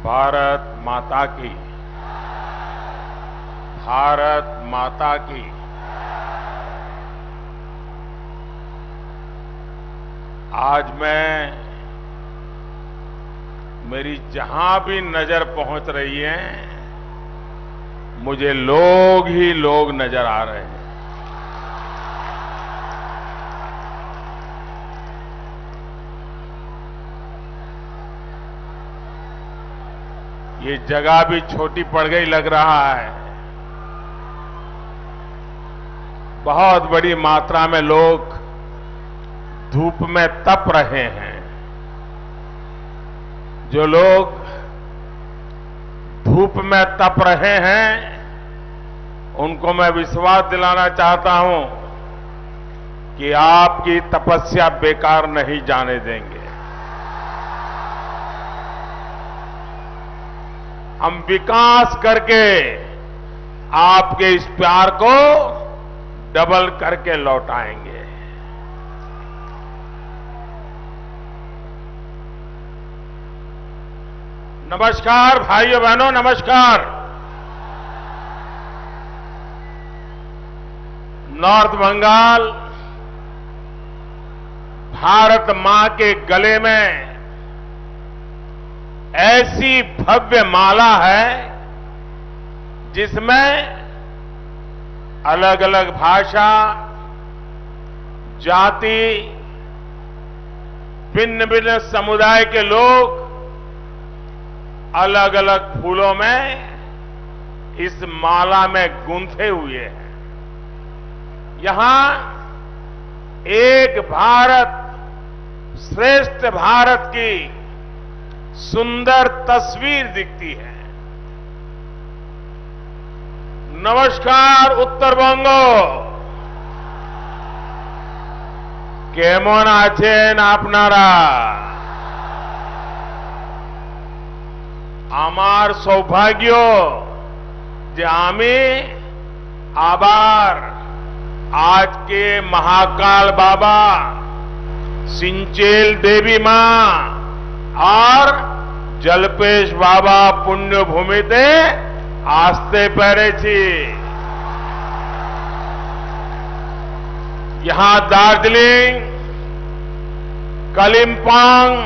भारत माता की, भारत माता की। आज मैं, मेरी जहां भी नजर पहुंच रही है, मुझे लोग ही लोग नजर आ रहे हैं। ये जगह भी छोटी पड़ गई लग रहा है। बहुत बड़ी मात्रा में लोग धूप में तप रहे हैं। जो लोग धूप में तप रहे हैं, उनको मैं विश्वास दिलाना चाहता हूं कि आपकी तपस्या बेकार नहीं जाने देंगे। हम विकास करके आपके इस प्यार को डबल करके लौटाएंगे। नमस्कार भाइयों बहनों, नमस्कार। नॉर्थ बंगाल भारत मां के गले में ऐसी भव्य माला है जिसमें अलग अलग भाषा, जाति, भिन्न भिन्न समुदाय के लोग अलग अलग फूलों में इस माला में गूंथे हुए हैं। यहां एक भारत श्रेष्ठ भारत की सुंदर तस्वीर दिखती है। नमस्कार उत्तरबंगो, केमन आছেন আপনারা? আমার সৌভাগ্য যে আমি আবার आज के महाकाल बाबा, सिंचेल देवी मां और जलपेश बाबा पुण्यभूमिते आस्ते पेरेছি। यहां दार्जिलिंग, कालिम्पोंग,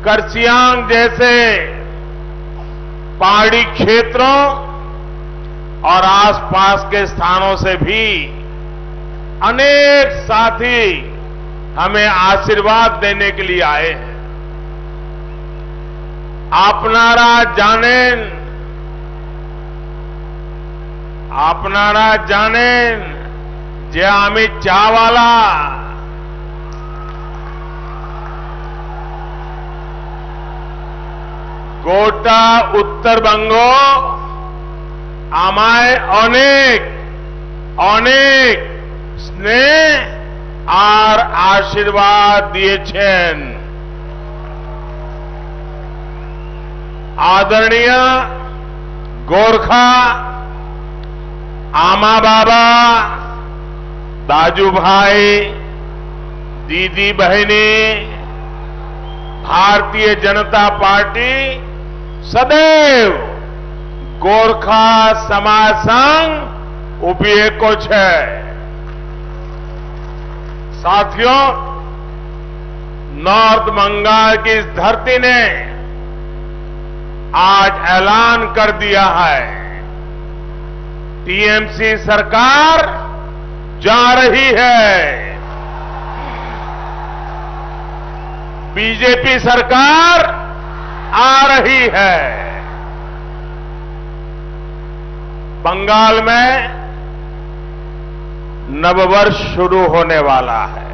कर्सियांग जैसे पहाड़ी क्षेत्रों और आसपास के स्थानों से भी अनेक साथी हमें आशीर्वाद देने के लिए आए हैं। आपनारा जानेन जे आमी चावाला। गोटा उत्तरबंगो আমায় অনেক অনেক স্নেহ আর আশীর্বাদ দিয়েছেন। आदरणीय गोरखा आमा बाबा, दाजू भाई, दीदी बहनी, भारतीय जनता पार्टी सदैव गोरखा समाज संघ उभे को है। साथियों, नॉर्थ बंगाल की इस धरती ने आज ऐलान कर दिया है, टीएमसी सरकार जा रही है, बीजेपी सरकार आ रही है। बंगाल में नववर्ष शुरू होने वाला है।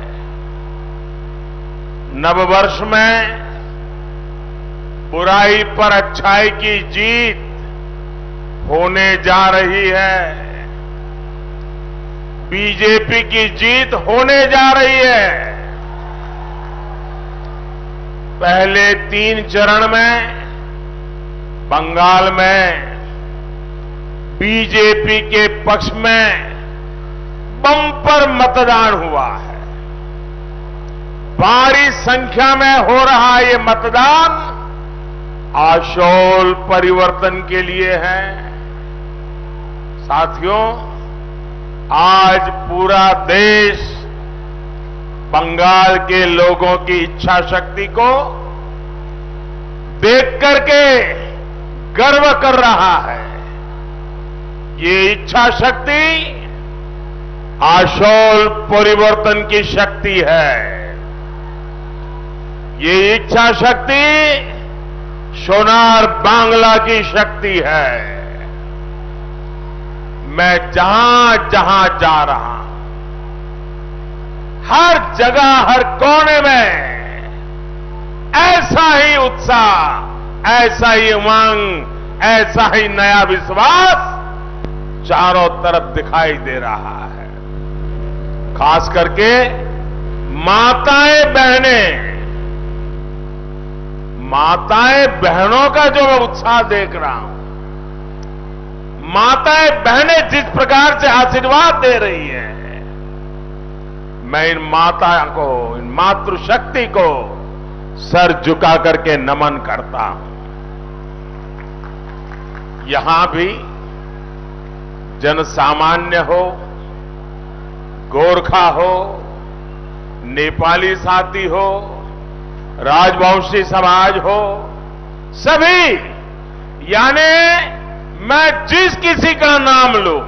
नववर्ष में बुराई पर अच्छाई की जीत होने जा रही है। बीजेपी की जीत होने जा रही है। पहले 3 चरण में बंगाल में बीजेपी के पक्ष में बम्पर मतदान हुआ है। भारी संख्या में हो रहा ये मतदान आशोल परिवर्तन के लिए है। साथियों, आज पूरा देश बंगाल के लोगों की इच्छा शक्ति को देख करके गर्व कर रहा है। ये इच्छा शक्ति आशोल परिवर्तन की शक्ति है। ये इच्छा शक्ति सोनार बांग्ला की शक्ति है। मैं जहां जहां जा रहा हूं, हर जगह, हर कोने में ऐसा ही उत्साह, ऐसा ही उमंग, ऐसा ही नया विश्वास चारों तरफ दिखाई दे रहा है। खास करके माताएं बहनों का जो मैं उत्साह देख रहा हूं, माताएं बहनें जिस प्रकार से आशीर्वाद दे रही हैं, मैं इन माता को, इन मातृशक्ति को सर झुका करके नमन करता हूं। यहां भी जनसामान्य हो, गोरखा हो, नेपाली साथी हो, राजवंशी समाज हो, सभी, यानी मैं जिस किसी का नाम लूं,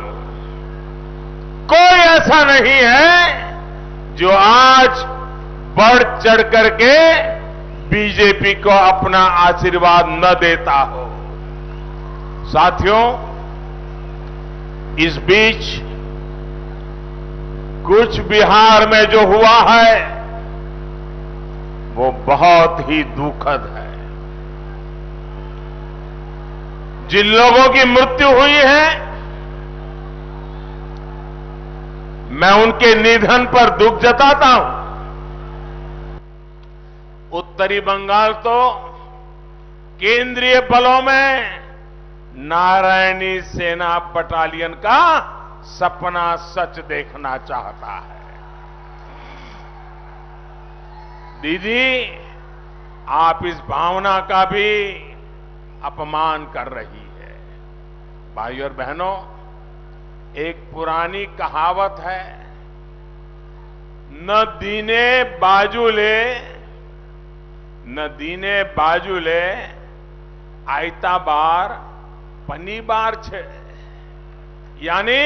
कोई ऐसा नहीं है जो आज बढ़ चढ़ करके बीजेपी को अपना आशीर्वाद न देता हो। साथियों, इस बीच कुछ बिहार में जो हुआ है वो बहुत ही दुखद है। जिन लोगों की मृत्यु हुई है, मैं उनके निधन पर दुख जताता हूं। उत्तरी बंगाल तो केंद्रीय बलों में नारायणी सेना बटालियन का सपना सच देखना चाहता है। दीदी, आप इस भावना का भी अपमान कर रही है। भाइयों और बहनों, एक पुरानी कहावत है, न दीने बाजुले आयता बार पनी बार छे। यानी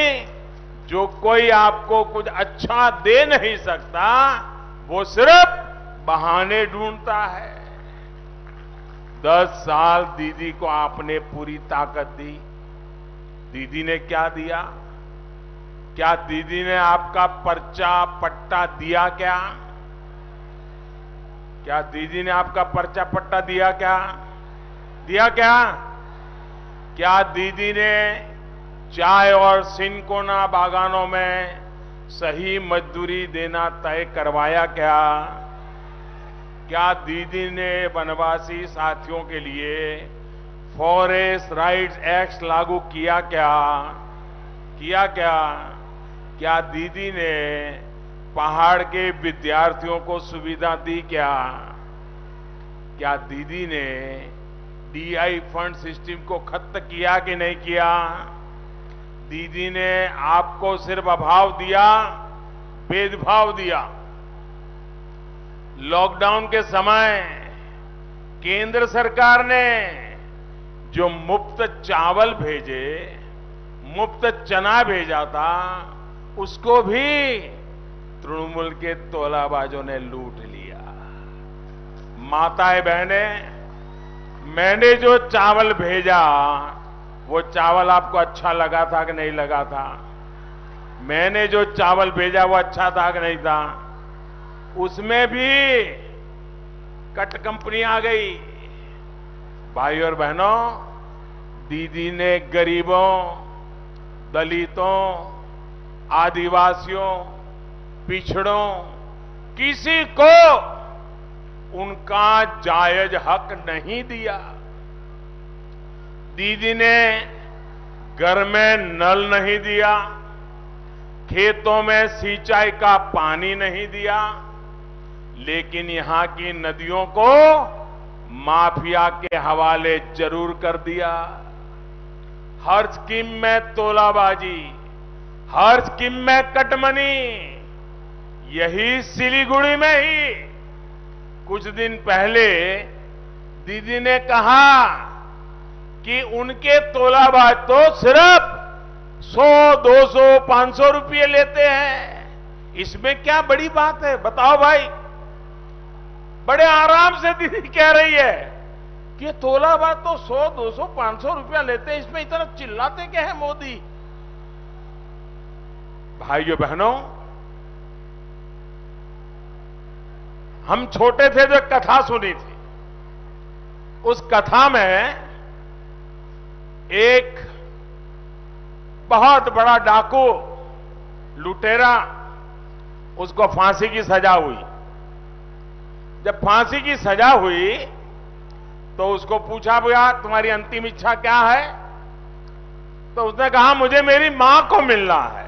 जो कोई आपको कुछ अच्छा दे नहीं सकता, वो सिर्फ बहाने ढूंढता है। 10 साल दीदी को आपने पूरी ताकत दी। दीदी ने क्या दिया? क्या दीदी ने आपका पर्चा पट्टा दिया? क्या दीदी ने आपका पर्चा पट्टा दिया? क्या दीदी ने चाय और सिनकोना बागानों में सही मजदूरी देना तय करवाया? क्या दीदी ने वनवासी साथियों के लिए फॉरेस्ट राइट्स एक्ट लागू किया? क्या दीदी ने पहाड़ के विद्यार्थियों को सुविधा दी? क्या दीदी ने डीआई फंड सिस्टम को खत्म किया कि नहीं किया? दीदी ने आपको सिर्फ अभाव दिया, भेदभाव दिया। लॉकडाउन के समय केंद्र सरकार ने जो मुफ्त चावल भेजे, मुफ्त चना भेजा था, उसको भी तृणमूल के तोलाबाजों ने लूट लिया। माताएं बहनें, मैंने जो चावल भेजा, वो चावल आपको अच्छा लगा था कि नहीं लगा था? मैंने जो चावल भेजा वो अच्छा था कि नहीं था? उसमें भी कट कंपनी आ गई। भाइयों और बहनों, दीदी ने गरीबों, दलितों, आदिवासियों, पिछड़ों, किसी को उनका जायज हक नहीं दिया। दीदी ने घर में नल नहीं दिया, खेतों में सिंचाई का पानी नहीं दिया, लेकिन यहां की नदियों को माफिया के हवाले जरूर कर दिया। हर स्कीम में तोलाबाजी, हर स्कीम में कटमनी। यही सिलीगुड़ी में ही कुछ दिन पहले दीदी ने कहा कि उनके तोलाबाज तो सिर्फ 100, 200, 500 रुपये लेते हैं। इसमें क्या बड़ी बात है बताओ भाई। बड़े आराम से दीदी कह रही है कि तोलाबाज तो 100, 200, 500 रुपया लेते हैं, इसमें इतना चिल्लाते क्या है मोदी। भाइयों बहनों, हम छोटे थे जो एक कथा सुनी थी। उस कथा में एक बहुत बड़ा डाकू, लुटेरा, उसको फांसी की सजा हुई। जब फांसी की सजा हुई तो उसको पूछा, भैया तुम्हारी अंतिम इच्छा क्या है? तो उसने कहा मुझे मेरी मां को मिलना है।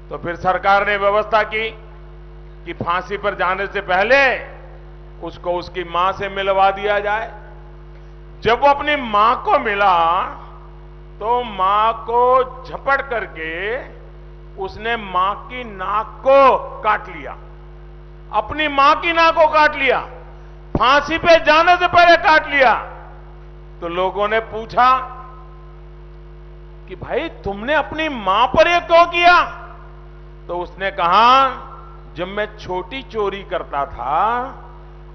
तो फिर सरकार ने व्यवस्था की कि फांसी पर जाने से पहले उसको उसकी मां से मिलवा दिया जाए। जब वो अपनी मां को मिला तो मां को झपट करके उसने मां की नाक को काट लिया, अपनी मां की नाक को काट लिया, फांसी पे जाने से पहले काट लिया। तो लोगों ने पूछा कि भाई तुमने अपनी मां पर यह क्यों किया? तो उसने कहा जब मैं छोटी चोरी करता था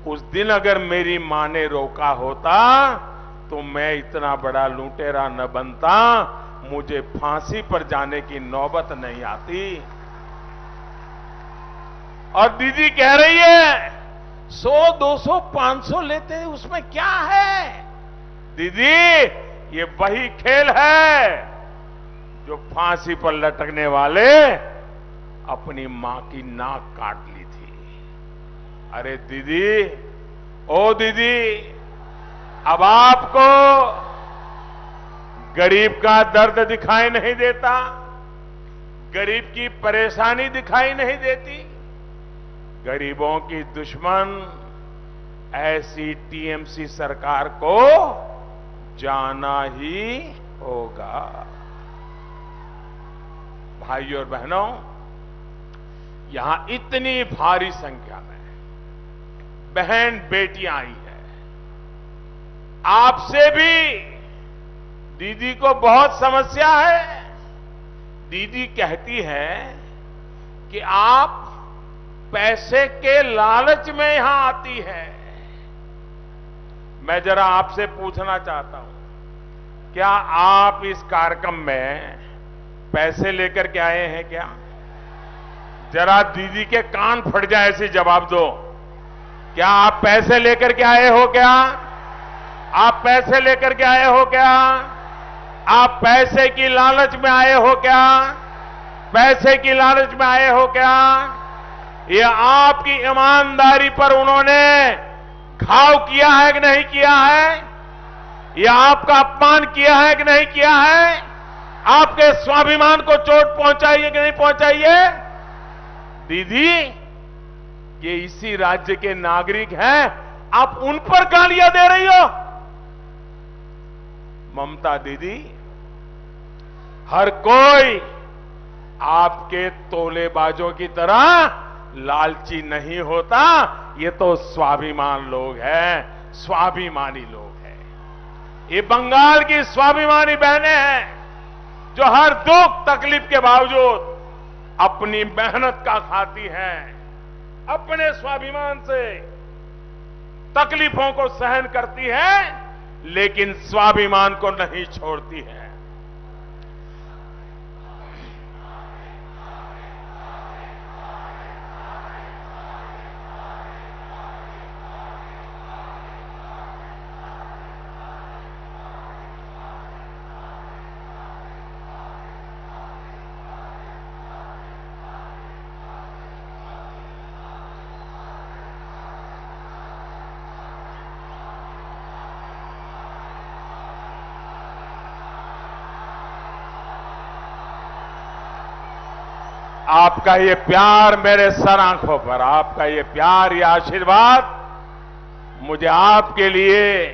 उस दिन अगर मेरी मां ने रोका होता तो मैं इतना बड़ा लुटेरा न बनता, मुझे फांसी पर जाने की नौबत नहीं आती। और दीदी कह रही है 100, 200, 500 लेते हैं, उसमें क्या है? दीदी ये वही खेल है जो फांसी पर लटकने वाले अपनी मां की नाक काट ली थी। अरे दीदी, ओ दीदी, अब आपको गरीब का दर्द दिखाई नहीं देता, गरीब की परेशानी दिखाई नहीं देती। गरीबों की दुश्मन ऐसी टीएमसी सरकार को जाना ही होगा। भाइयों और बहनों, यहां इतनी भारी संख्या में बहन बेटियां आई है। आपसे भी दीदी को बहुत समस्या है। दीदी कहती है कि आप पैसे के लालच में यहां आती है। मैं जरा आपसे पूछना चाहता हूं, क्या आप इस कार्यक्रम में पैसे लेकर के आए हैं क्या? जरा दीदी के कान फट जाए ऐसे जवाब दो। क्या आप पैसे लेकर के आए हो क्या? आप पैसे लेकर के आए हो क्या? आप पैसे की लालच में आए हो क्या? पैसे की लालच में आए हो क्या? ये आपकी ईमानदारी पर उन्होंने घाव किया है कि नहीं किया है? ये आपका अपमान किया है कि नहीं किया है? आपके स्वाभिमान को चोट पहुंचाई है कि नहीं पहुंचाई है? दीदी, ये इसी राज्य के नागरिक हैं, आप उन पर गालियां दे रही हो। ममता दीदी, हर कोई आपके तोलेबाजों की तरह लालची नहीं होता। ये तो स्वाभिमान लोग हैं, स्वाभिमानी लोग हैं। ये बंगाल की स्वाभिमानी बहनें हैं जो हर दुख तकलीफ के बावजूद अपनी मेहनत का खाती हैं, अपने स्वाभिमान से तकलीफों को सहन करती हैं, लेकिन स्वाभिमान को नहीं छोड़ती हैं। आपका ये प्यार मेरे सर आंखों पर, आपका ये प्यार, ये आशीर्वाद मुझे आपके लिए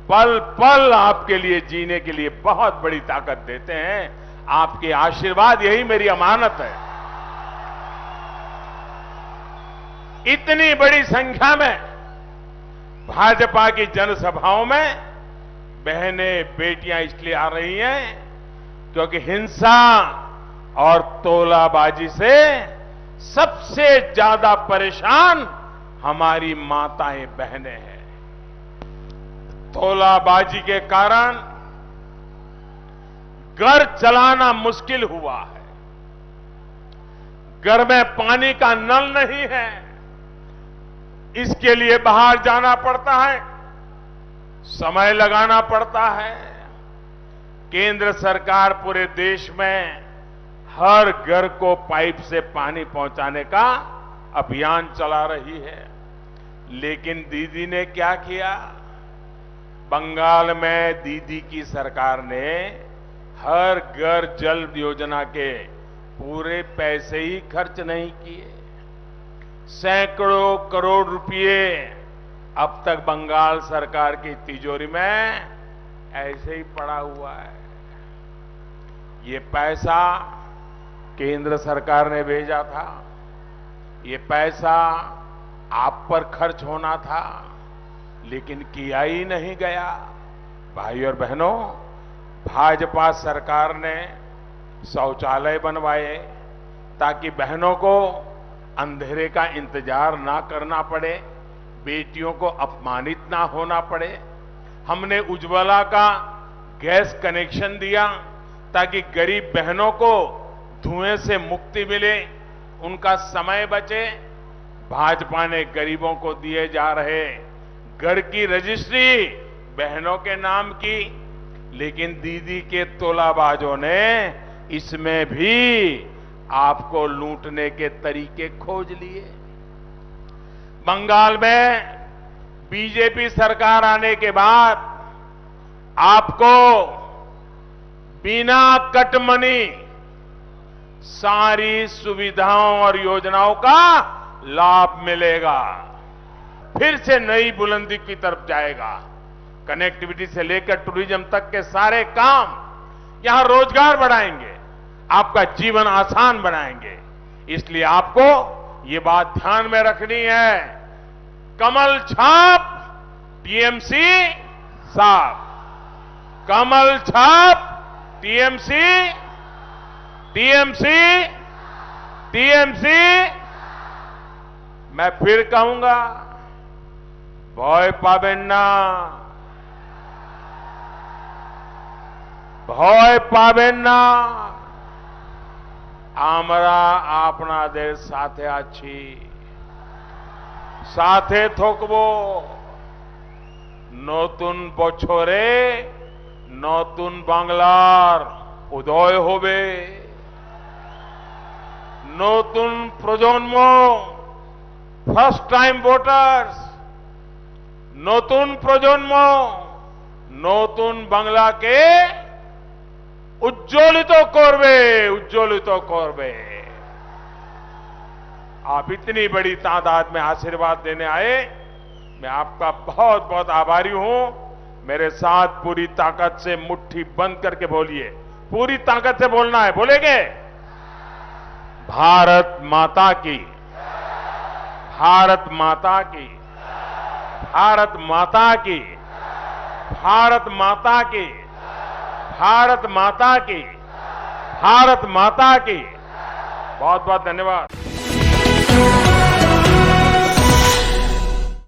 पल पल आपके लिए जीने के लिए बहुत बड़ी ताकत देते हैं। आपके आशीर्वाद, यही मेरी अमानत है। इतनी बड़ी संख्या में भाजपा की जनसभाओं में बहनें बेटियां इसलिए आ रही हैं क्योंकि हिंसा और तोलाबाजी से सबसे ज्यादा परेशान हमारी माताएं बहनें हैं। तोलाबाजी के कारण घर चलाना मुश्किल हुआ है। घर में पानी का नल नहीं है, इसके लिए बाहर जाना पड़ता है, समय लगाना पड़ता है। केंद्र सरकार पूरे देश में हर घर को पाइप से पानी पहुंचाने का अभियान चला रही है। लेकिन दीदी ने क्या किया? बंगाल में दीदी की सरकार ने हर घर जल योजना के पूरे पैसे ही खर्च नहीं किए। सैकड़ों करोड़ रुपए अब तक बंगाल सरकार की तिजोरी में ऐसे ही पड़ा हुआ है। ये पैसा केंद्र सरकार ने भेजा था, ये पैसा आप पर खर्च होना था, लेकिन किया ही नहीं गया। भाई और बहनों, भाजपा सरकार ने शौचालय बनवाए ताकि बहनों को अंधेरे का इंतजार ना करना पड़े, बेटियों को अपमानित ना होना पड़े। हमने उज्ज्वला का गैस कनेक्शन दिया ताकि गरीब बहनों को धुएं से मुक्ति मिले, उनका समय बचे। भाजपा ने गरीबों को दिए जा रहे घर की रजिस्ट्री बहनों के नाम की, लेकिन दीदी के तोलाबाजों ने इसमें भी आपको लूटने के तरीके खोज लिए। बंगाल में बीजेपी सरकार आने के बाद आपको बिना कटमनी सारी सुविधाओं और योजनाओं का लाभ मिलेगा। फिर से नई बुलंदी की तरफ जाएगा। कनेक्टिविटी से लेकर टूरिज्म तक के सारे काम, यहां रोजगार बढ़ाएंगे, आपका जीवन आसान बनाएंगे। इसलिए आपको ये बात ध्यान में रखनी है, कमल छाप टीएमसी साफ, कमल छाप टीएमसी, टीएमसी, टीएमसी। मैं फिर कहूंगा, भय पाबेन ना, भय पाबेन ना। आमरा आपनादेर साथे आछि, साथे थकबो। नतून बछरे नतून बांगलार उदय होबे। नतून प्रजन्म, फार्स्ट टाइम भोटार्स, नतून प्रजन्म नतून बांगलाके उज्ज्वलित करबे, उज्ज्वलित करबे। आप इतनी बड़ी तादाद में आशीर्वाद देने आए, मैं आपका बहुत बहुत आभारी हूं। मेरे साथ पूरी ताकत से मुट्ठी बंद करके बोलिए, पूरी ताकत से बोलना है, बोलेंगे? भारत माता की, भारत माता की, भारत माता की, भारत माता की, भारत माता की, भारत माता की। बहुत बहुत धन्यवाद।